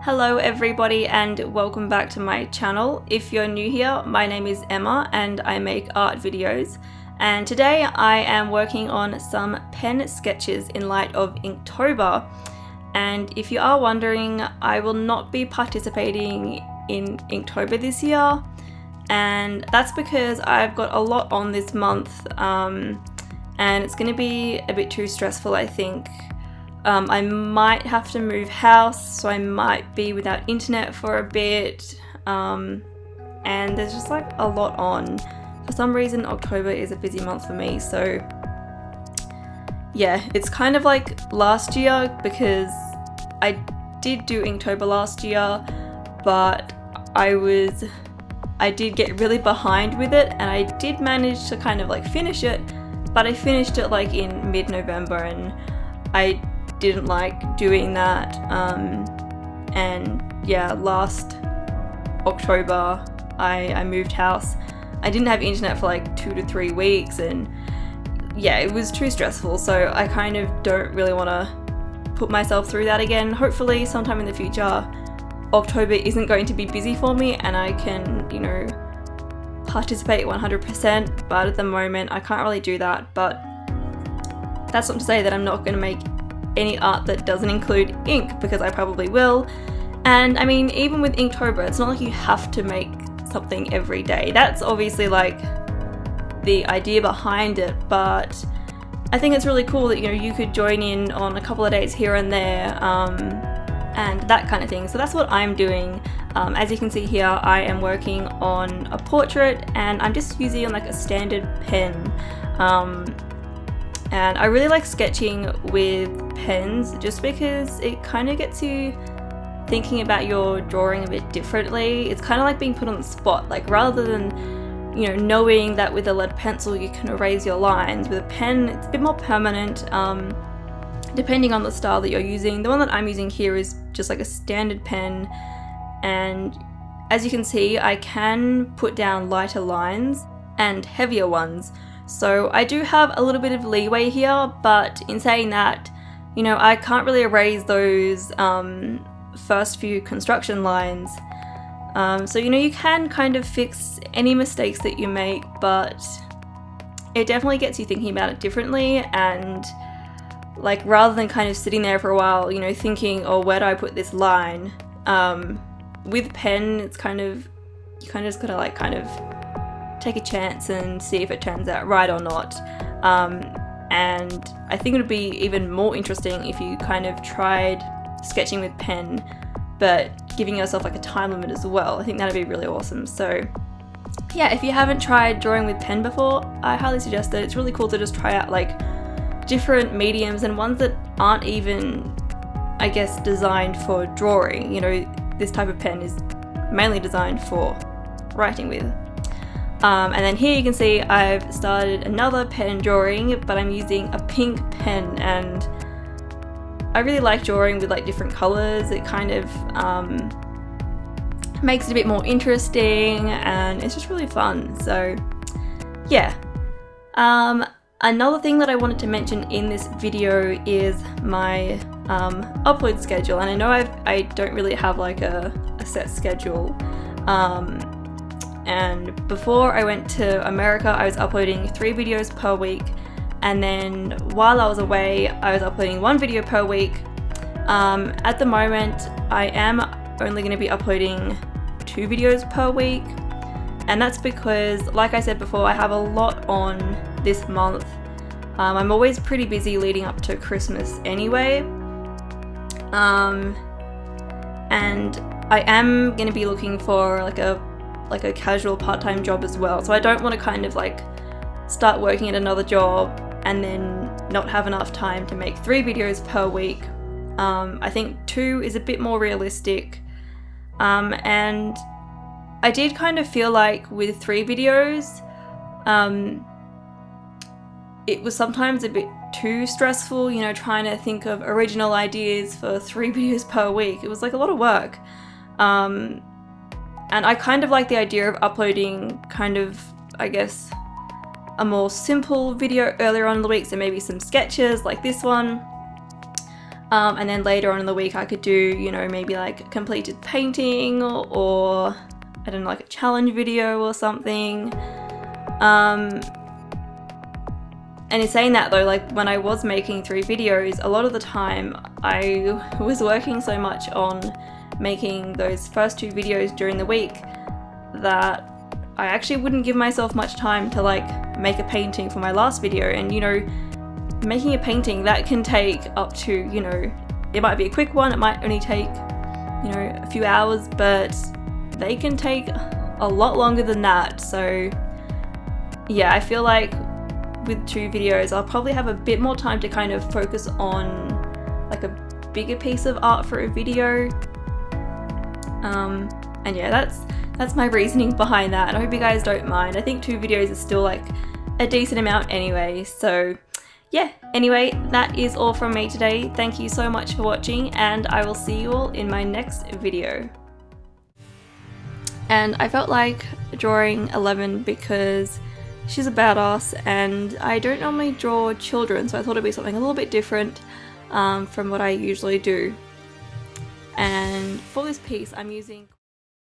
Hello everybody and welcome back to my channel. If you're new here, my name is Emma and I make art videos. And today I am working on some pen sketches in light of Inktober. And if you are wondering, I will not be participating in Inktober this year. And that's because I've got a lot on this month and it's going to be a bit too stressful, I think. I might have to move house, so I might be without internet for a bit, and there's just like a lot on. For some reason October is a busy month for me, so yeah, it's kind of like last year because I did do Inktober last year, but I did get really behind with it and I did manage to kind of like finish it, but I finished it like in mid-November and I didn't like doing that, and yeah, last October I moved house. I didn't have internet for like 2 to 3 weeks and yeah, it was too stressful, so I kind of don't really want to put myself through that again. Hopefully sometime in the future October isn't going to be busy for me and I can, you know, participate 100%, but at the moment I can't really do that. But that's not to say that I'm not going to make any art that doesn't include ink, because I probably will. And I mean, even with Inktober, it's not like you have to make something every day. That's obviously like the idea behind it, but I think it's really cool that, you know, you could join in on a couple of days here and there, and that kind of thing. So that's what I'm doing. As you can see here, I am working on a portrait and I'm just using like a standard pen. And I really like sketching with pens just because it kind of gets you thinking about your drawing a bit differently. It's kind of like being put on the spot, like rather than, you know, knowing that with a lead pencil you can erase your lines, with a pen it's a bit more permanent, depending on the style that you're using. The one that I'm using here is just like a standard pen, and as you can see I can put down lighter lines and heavier ones. So I do have a little bit of leeway here, but in saying that, you know, I can't really erase those first few construction lines. So, you know, you can kind of fix any mistakes that you make, but it definitely gets you thinking about it differently. And like, rather than kind of sitting there for a while, you know, thinking, oh, where do I put this line? With pen, it's kind of, you kind of just gotta like kind of take a chance and see if it turns out right or not. And I think it would be even more interesting if you kind of tried sketching with pen, but giving yourself like a time limit as well. I think that'd be really awesome. So yeah, if you haven't tried drawing with pen before, I highly suggest it. It's really cool to just try out like different mediums and ones that aren't even, I guess, designed for drawing. You know, this type of pen is mainly designed for writing with. And then here you can see I've started another pen drawing, but I'm using a pink pen, and I really like drawing with like different colours. It kind of makes it a bit more interesting and it's just really fun. So yeah. Another thing that I wanted to mention in this video is my upload schedule, and I know I don't really have like a set schedule. And before I went to America, I was uploading 3 videos per week, and then while I was away I was uploading 1 video per week. At the moment I am only going to be uploading 2 videos per week, and that's because, like I said before, I have a lot on this month. I'm always pretty busy leading up to Christmas anyway, and I am going to be looking for like a casual part-time job as well, so I don't want to kind of like start working at another job and then not have enough time to make 3 videos per week. I think 2 is a bit more realistic, and I did kind of feel like with 3 videos it was sometimes a bit too stressful, you know, trying to think of original ideas for 3 videos per week. It was like a lot of work. And I kind of like the idea of uploading kind of, I guess, a more simple video earlier on in the week, so maybe some sketches like this one. And then later on in the week I could do, you know, maybe like completed painting or I don't know, like a challenge video or something. And in saying that though, like when I was making 3 videos, a lot of the time I was working so much on making those first 2 videos during the week that I actually wouldn't give myself much time to like make a painting for my last video. And you know, making a painting, that can take up to, you know, it might be a quick one, it might only take, you know, a few hours, but they can take a lot longer than that. So yeah, I feel like with 2 videos I'll probably have a bit more time to kind of focus on like a bigger piece of art for a video. And yeah, that's my reasoning behind that, and I hope you guys don't mind. I think 2 videos is still like a decent amount anyway. So yeah, anyway, that is all from me today. Thank you so much for watching, and I will see you all in my next video. And I felt like drawing 11 because she's a badass, and I don't normally draw children, so I thought it'd be something a little bit different from what I usually do. And for this piece I'm using